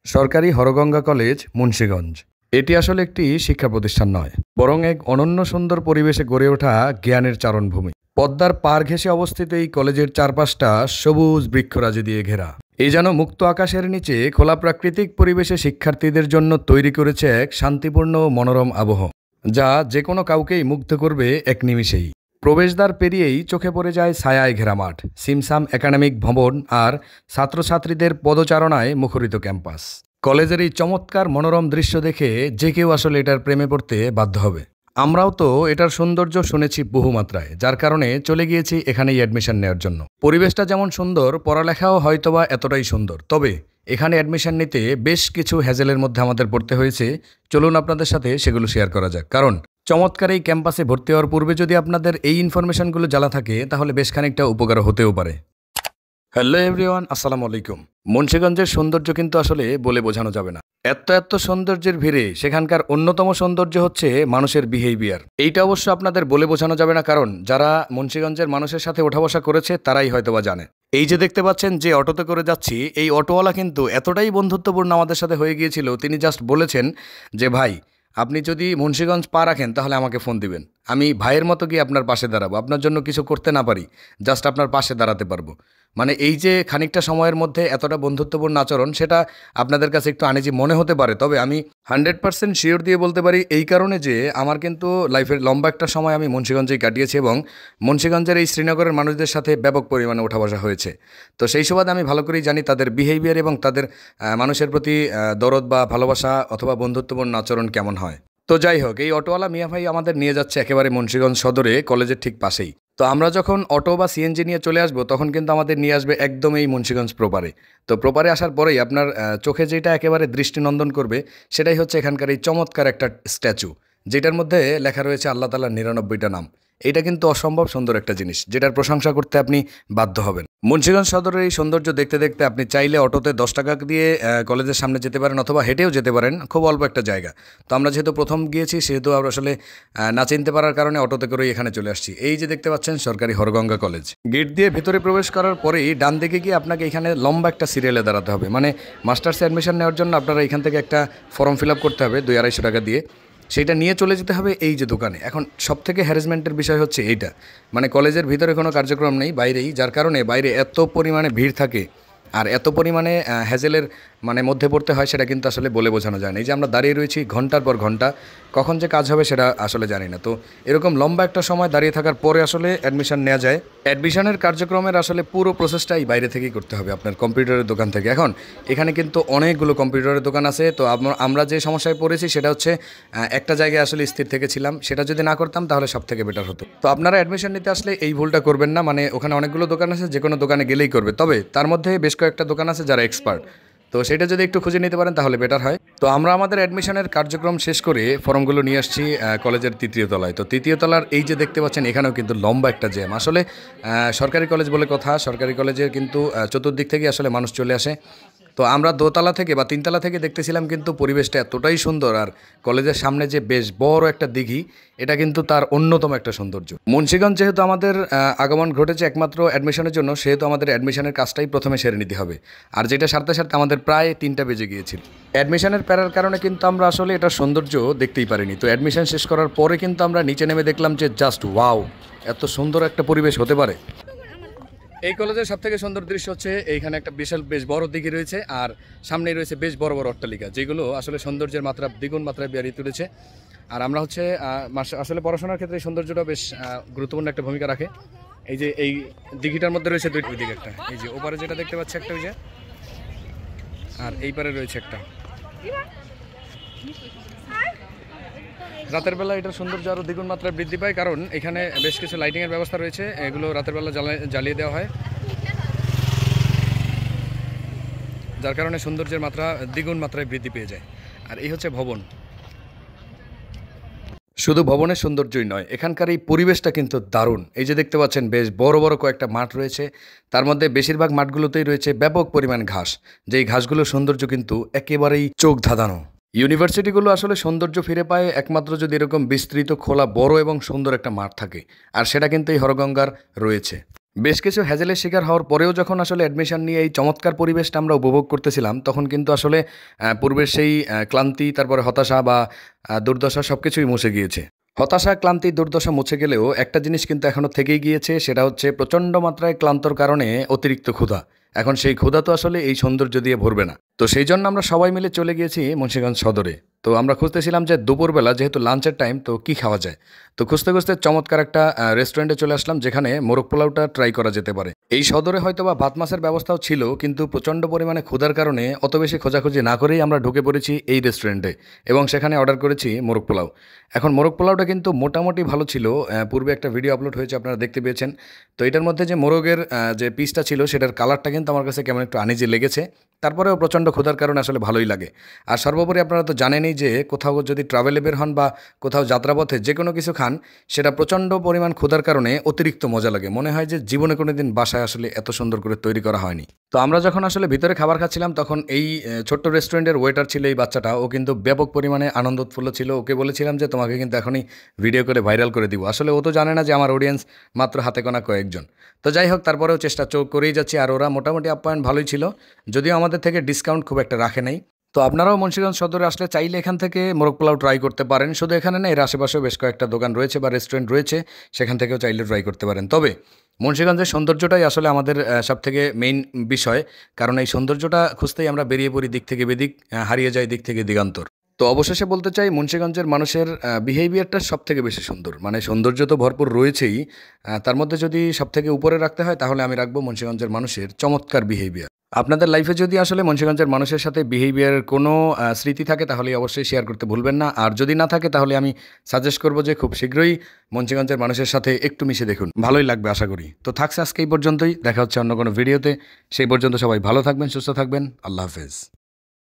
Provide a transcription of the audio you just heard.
সরকারি হরগঙ্গা কলেজ মুন্সিগঞ্জ। এটি আসলে একটি শিক্ষা প্রতিষ্ঠান নয়, বরং এক অনন্য সুন্দর পরিবেশে গড়ে ওঠা জ্ঞানের চারণভূমি। পদ্মার পার ঘেঁষে অবস্থিত এই কলেজের চারপাশটা সবুজ বৃক্ষরাজি দিয়ে ঘেরা। এই যেন মুক্ত আকাশের নিচে খোলা প্রাকৃতিক পরিবেশে শিক্ষার্থীদের জন্য তৈরি করেছে এক শান্তিপূর্ণ মনোরম আবহ, যা যে কোনো কাউকেই মুগ্ধ করবে এক নিমিষেই। প্রবেশদ্বার পেরিয়েই চোখে পড়ে যায় ছায়ায় ঘেরা মাঠ, সিমসাম একাডেমিক ভবন আর ছাত্রছাত্রীদের পদচারণায় মুখরিত ক্যাম্পাস। কলেজের এই চমৎকার মনোরম দৃশ্য দেখে যে কেউ আসলে এটার প্রেমে পড়তে বাধ্য হবে। আমরাও তো এটার সৌন্দর্য শুনেছি বহুমাত্রায়, যার কারণে চলে গিয়েছি এখানেই অ্যাডমিশন নেওয়ার জন্য। পরিবেশটা যেমন সুন্দর, পড়ালেখাও হয়তোবা এতটাই সুন্দর। তবে এখানে অ্যাডমিশন নিতে বেশ কিছু হ্যাজেলের মধ্যে আমাদের পড়তে হয়েছে। চলুন আপনাদের সাথে সেগুলো শেয়ার করা যাক। কারণ চমৎকার এই ক্যাম্পাসে ভর্তি হওয়ার পূর্বে যদি আপনাদের এই ইনফরমেশনগুলো জানা থাকে, তাহলে বেশ খানিকটা উপকার হতেও পারে। হ্যালো এভরিওয়ান, আসসালামু আলাইকুম। মুন্সিগঞ্জের সৌন্দর্য কিন্তু আসলে বলে বোঝানো যাবে না। এত সৌন্দর্যের ভিড়ে সেখানকার অন্যতম সৌন্দর্য হচ্ছে মানুষের বিহেভিয়ার। এইটা অবশ্য আপনাদের বলে বোঝানো যাবে না, কারণ যারা মুন্সিগঞ্জের মানুষের সাথে ওঠা বসা করেছে তারাই হয়তোবা জানে। এই যে দেখতে পাচ্ছেন যে অটোতে করে যাচ্ছি, এই অটোওয়ালা কিন্তু এতটাই বন্ধুত্বপূর্ণ আমাদের সাথে হয়ে গিয়েছিল, তিনি জাস্ট বলেছেন যে ভাই, আপনি যদি মুন্সিগঞ্জ পা রাখেন তাহলে আমাকে ফোন দিবেন, আমি ভাইয়ের মতো গিয়ে আপনার পাশে দাঁড়াবো, আপনার জন্য কিছু করতে না পারি, জাস্ট আপনার পাশে দাঁড়াতে পারবো। মানে এই যে খানিকটা সময়ের মধ্যে এতটা বন্ধুত্বপূর্ণ আচরণ, সেটা আপনাদের কাছে একটু আনিজি মনে হতে পারে, তবে আমি 100% শিওর দিয়ে বলতে পারি এই কারণে যে আমার কিন্তু লাইফের লম্বা একটা সময় আমি মুন্সিগঞ্জেই কাটিয়েছি এবং মুন্সিগঞ্জের এই শ্রীনগরের মানুষদের সাথে ব্যাপক পরিমাণে ওঠা বসা হয়েছে। তো সেই সুবাদে আমি ভালো করেই জানি তাদের বিহেভিয়ার এবং তাদের মানুষের প্রতি দরদ বা ভালোবাসা অথবা বন্ধুত্বপূর্ণ আচরণ কেমন হয়। তো যাই হোক, এই অটোওয়ালা মিয়া ভাই আমাদের নিয়ে যাচ্ছে একেবারে মুন্সিগঞ্জ সদরে, কলেজের ঠিক পাশেই। তো আমরা যখন অটো বা সিএনজি নিয়ে চলে আসবো, তখন কিন্তু আমাদের নিয়ে আসবে একদম এই মুন্সিগঞ্জ প্রপারে। তো প্রপারে আসার পরেই আপনার চোখে যেটা একেবারে দৃষ্টিনন্দন করবে, সেটাই হচ্ছে এখানকার এই চমৎকার একটা স্ট্যাচু, যেটার মধ্যে লেখা রয়েছে আল্লাহ তাআলার 99টা নাম। এটা কিন্তু অসম্ভব সুন্দর একটা জিনিস, যেটার প্রশংসা করতে আপনি বাধ্য হবেন। মুন্সিগঞ্জ সদরের এই সৌন্দর্য দেখতে দেখতে আপনি চাইলে অটোতে 10 টাকা দিয়ে কলেজের সামনে যেতে পারেন, অথবা হেঁটেও যেতে পারেন, খুব অল্প একটা জায়গা। তো আমরা যেহেতু প্রথম গিয়েছি, সেহেতু আমরা আসলে না চিনতে পারার কারণে অটোতে করেই এখানে চলে আসছি। এই যে দেখতে পাচ্ছেন সরকারি হরগঙ্গা কলেজ। গেট দিয়ে ভেতরে প্রবেশ করার পরেই ডান দিকে গিয়ে আপনাকে এখানে লম্বা একটা সিরিয়ালে দাঁড়াতে হবে। মানে মাস্টার্সে অ্যাডমিশন নেওয়ার জন্য আপনারা এখান থেকে একটা ফর্ম ফিল আপ করতে হবে 200-250 টাকা দিয়ে, সেটা নিয়ে চলে যেতে হবে এই যে দোকানে। এখন সবথেকে হ্যারাসমেন্টের বিষয় হচ্ছে এইটা, মানে কলেজের ভিতরে কোনো কার্যক্রম নেই, বাইরেই, যার কারণে বাইরে এত পরিমাণে ভিড় থাকে আর এত পরিমাণে হ্যাজেলের মধ্যে পড়তে হয়, সেটা কিন্তু আসলে বলে বোঝানো যায় না। এই যে আমরা দাঁড়িয়ে রয়েছি ঘন্টার পর ঘন্টা, কখন যে কাজ হবে সেটা আসলে জানি না। তো এরকম লম্বা একটা সময় দাঁড়িয়ে থাকার পরে আসলে অ্যাডমিশন নেওয়া যায়। অ্যাডমিশনের কার্যক্রমের আসলে পুরো প্রসেসটাই বাইরে থেকেই করতে হবে, আপনার কম্পিউটারের দোকান থেকে। এখন এখানে কিন্তু অনেকগুলো কম্পিউটারের দোকান আছে। তো আমরা যে সমস্যায় পড়েছি সেটা হচ্ছে একটা জায়গায় আসলে স্থির থেকেছিলাম, সেটা যদি না করতাম তাহলে সব থেকে বেটার হতো। তো আপনারা অ্যাডমিশন নিতে আসলে এই ভুলটা করবেন না। মানে ওখানে অনেকগুলো দোকান আছে, যে কোনো দোকানে গেলেই করবে, তবে তার মধ্যে বেশ কয়েকটা দোকান আছে যারা এক্সপার্ট, তো সেটা যদি একটু খুঁজে নিতে পারেন তাহলে বেটার হয়। তো আমরা আমাদের অ্যাডমিশনের কার্যক্রম শেষ করে ফর্মগুলো নিয়ে আসছি কলেজের 3য় তলায়। তো 3য় তলার এই যে দেখতে পাচ্ছেন, এখানেও কিন্তু লম্বা একটা জ্যাম। আসলে সরকারি কলেজ বলে কথা, সরকারি কলেজের কিন্তু চতুর্দিক থেকে আসলে মানুষ চলে আসে। তো আমরা দোতলা থেকে বা 3তলা থেকে দেখতেছিলাম, কিন্তু পরিবেশটা এতটাই সুন্দর। আর কলেজের সামনে যে বেশ বড় একটা দিঘি, এটা কিন্তু তার অন্যতম একটা সৌন্দর্য। মুন্সিগঞ্জ যেহেতু আমাদের আগমন ঘটেছে একমাত্র অ্যাডমিশনের জন্য, সেহেতু আমাদের অ্যাডমিশনের কাজটাই প্রথমে সেরে নিতে হবে। আর যেটা সারতে সারতে আমাদের প্রায় 3টা বেজে গিয়েছিল। অ্যাডমিশনের প্যারার কারণে কিন্তু আমরা আসলে এটার সৌন্দর্য দেখতেই পারিনি। তো অ্যাডমিশন শেষ করার পরে কিন্তু আমরা নিচে নেমে দেখলাম যে জাস্ট ওয়াও, এত সুন্দর একটা পরিবেশ হতে পারে। এই কলেজের সবথেকে সুন্দর দৃশ্য হচ্ছে এইখানে একটা বেশ বড় দিঘি রয়েছে, আর সামনেই রয়েছে বেশ বড় বড় অট্টালিকা, যেগুলো আসলে সৌন্দর্যের মাত্রা দ্বিগুণ মাত্রায় বাড়িয়ে তুলেছে। আর আমরা হচ্ছে আসলে পড়াশোনার ক্ষেত্রে সৌন্দর্যটা বেশ গুরুত্বপূর্ণ একটা ভূমিকা রাখে। এই যে এই দিঘিটার মধ্যে রয়েছে দুই দিকে একটা, এই যে ওপারে যেটা দেখতে পাচ্ছি একটা, ওই যে, আর এই পারে রয়েছে একটা। রাতের বেলা এটার সৌন্দর্য আরও দ্বিগুণ মাত্রায় বৃদ্ধি পায়, কারণ এখানে বেশ কিছু লাইটিংয়ের ব্যবস্থা রয়েছে, এগুলো রাতের বেলা জ্বালিয়ে দেওয়া হয়, যার কারণে সৌন্দর্যের মাত্রা দ্বিগুণ মাত্রায় বৃদ্ধি পেয়ে যায়। আর এই হচ্ছে ভবন। শুধু ভবনের সৌন্দর্যই নয়, এখানকার এই পরিবেশটা কিন্তু দারুণ। এই যে দেখতে পাচ্ছেন বেশ বড় বড় কয়েকটা মাঠ রয়েছে, তার মধ্যে বেশিরভাগ মাঠগুলোতেই রয়েছে ব্যাপক পরিমাণ ঘাস, যেই ঘাসগুলোর সৌন্দর্য কিন্তু একেবারেই চোখ ধাঁধানো। ইউনিভার্সিটিগুলো আসলে সৌন্দর্য ফিরে পায় একমাত্র যদি এরকম বিস্তৃত, খোলা, বড় এবং সুন্দর একটা মাঠ থাকে, আর সেটা কিন্তু এই হরগঙ্গার রয়েছে। বেশ কিছু হ্যাজেলের শিকার হওয়ার পরেও যখন আসলে অ্যাডমিশন নিয়ে এই চমৎকার পরিবেশটা আমরা উপভোগ করতেছিলাম, তখন কিন্তু আসলে পূর্বের সেই ক্লান্তি, তারপরে হতাশা বা দুর্দশা সব কিছুই মুছে গিয়েছে। হতাশা, ক্লান্তি, দুর্দশা মুছে গেলেও একটা জিনিস কিন্তু এখনও থেকেই গিয়েছে, সেটা হচ্ছে প্রচণ্ড মাত্রায় ক্লান্তর কারণে অতিরিক্ত ক্ষুধা। এখন সেই ক্ষুধা তো আসলে এই সৌন্দর্য দিয়ে ভরবে না। তো সেই জন্য আমরা সবাই মিলে চলে গিয়েছি মুন্সিগঞ্জ সদরে। তো আমরা খুঁজতেছিলাম যে দুপুরবেলা যেহেতু লাঞ্চের টাইম, তো কী খাওয়া যায়। তো খুঁজতে খুঁজতে চমৎকার একটা রেস্টুরেন্টে চলে আসলাম, যেখানে মোরগ পোলাওটা ট্রাই করা যেতে পারে। এই সদরে হয়তো বা ভাত মাছের ব্যবস্থাও ছিল, কিন্তু প্রচণ্ড পরিমাণে ক্ষুধার কারণে অত বেশি খোঁজাখুঁজি না করেই আমরা ঢুকে পড়েছি এই রেস্টুরেন্টে এবং সেখানে অর্ডার করেছি মোরগ পোলাও। এখন মোরগ পোলাওটা কিন্তু মোটামুটি ভালো ছিল। পূর্বে একটা ভিডিও আপলোড হয়েছে, আপনারা দেখতে পেয়েছেন। তো এটার মধ্যে যে মোরগের যে পিসটা ছিল, সেটার কালারটা কিন্তু আমার কাছে কেমন একটু আনিজি লেগেছে। তারপরেও প্রচণ্ড ক্ষুধার কারণে আসলে ভালোই লাগে। আর সর্বোপরি আপনারা তো জানেনই যে কোথাও যদি ট্রাভেলে বের হন বা কোথাও যাত্রাপথে যে কোনো কিছু খান, সেটা প্রচণ্ড পরিমাণ ক্ষুধার কারণে অতিরিক্ত মজা লাগে। মনে হয় যে জীবনে কোনো দিন বাসায় আসলে এত সুন্দর করে তৈরি করা হয়নি। তো আমরা যখন আসলে ভিতরে খাবার খাচ্ছিলাম, তখন এই ছোট্ট রেস্টুরেন্টের ওয়েটার ছিল এই বাচ্চাটা, ও কিন্তু ব্যাপক পরিমাণে আনন্দ উৎফুল্ল ছিল। ওকে বলেছিলাম যে তোমাকে কিন্তু এখনই ভিডিও করে ভাইরাল করে দিব। আসলে ও তো জানে না যে আমার অডিয়েন্স মাত্র হাতে গোনা কয়েকজন। তো যাই হোক, তারপরেও চেষ্টা করেই যাচ্ছি। আর ওরা মোটামুটি আপ্যায়ন ভালোই ছিল, যদিও আমাদের থেকে ডিসকাউন্ট খুব একটা রাখে নাই। তো আপনারাও মুন্সিগঞ্জ সদরে আসলে চাইলে এখান থেকে মোরগ পোলাও ট্রাই করতে পারেন। শুধু এখানে না, এর আশেপাশেও বেশ কয়েকটা দোকান রয়েছে বা রেস্টুরেন্ট রয়েছে, সেখান থেকেও চাইলে ট্রাই করতে পারেন। তবে মুন্সিগঞ্জের সৌন্দর্যটাই আসলে আমাদের সবথেকে মেইন বিষয়, কারণ এই সৌন্দর্যটা খুঁজতেই আমরা বেরিয়ে পড়ি দিক থেকে বেদিক, হারিয়ে যাই দিক থেকে দিগান্তর। তো অবশেষে বলতে চাই, মুন্সিগঞ্জের মানুষের বিহেভিয়ারটা সবথেকে বেশি সুন্দর। মানে সৌন্দর্য তো ভরপুর রয়েছেই, তার মধ্যে যদি সবথেকে উপরে রাখতে হয়, তাহলে আমি রাখবো মুন্সিগঞ্জের মানুষের চমৎকার বিহেভিয়ার। আপনাদের লাইফে যদি আসলে মুন্সিগঞ্জের মানুষের সাথে বিহেভিয়ারের কোনো স্মৃতি থাকে, তাহলে অবশ্যই শেয়ার করতে ভুলবেন না। আর যদি না থাকে, তাহলে আমি সাজেস্ট করব যে খুব শীঘ্রই মুন্সিগঞ্জের মানুষের সাথে একটু মিশে দেখুন, ভালোই লাগবে আশা করি। তো থাকছে আজকে এই পর্যন্তই, দেখা হচ্ছে অন্য কোনো ভিডিওতে। সেই পর্যন্ত সবাই ভালো থাকবেন, সুস্থ থাকবেন। আল্লাহ হাফেজ।